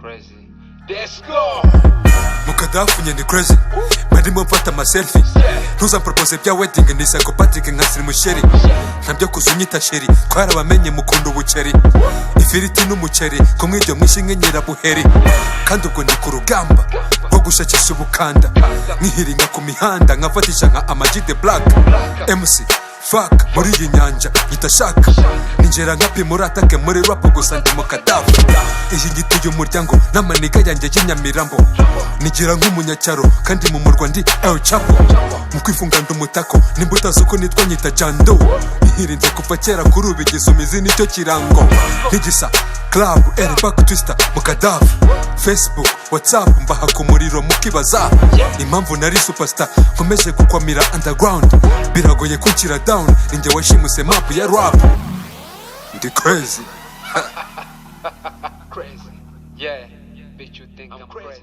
crazy. Let's go. Mukadafu nyene crazy. Barimo mfata ama selfie. Ntuza propose bya wedding ni psychopathic nka Slim Sheri. Ntabyo kuzunyita sheri. Twarabamenye mukunda ubuceri. Ifiriti n'umuceri kumwiryo mwishinge nyirabuheri. Kandi ubwo ni ku rugamba rwo gushakisha ubukanda. Nkihiringa ku mihanda nkafatisha nka Amag the Black. MC fuck muri iyi nyanja itashaka ninjera nkapi muri atake muri rap gusa ndi mukadafu. Iyi ngituye umuryango n'amaniga yanjye y'inyamirambo. Nigira nk'umunyacyaro kandi mu murwa ndi El Chapo. Mu kwifunga ndumutako nimbuta zuko nitwa nyita Jando. Nihirinze kuva kera kuri ubu igisumizi nicyo kirango. Ntigisa club back twister mukadafu. Facebook WhatsApp mbaha ku muriro mukibaza impamvu nari superstar nkomeje gukwamira underground. Biragoye kunshyira down ninjye washimuse map ya rap. Ndi crazy. Crazy. Yeah, bitch, you think I'm crazy.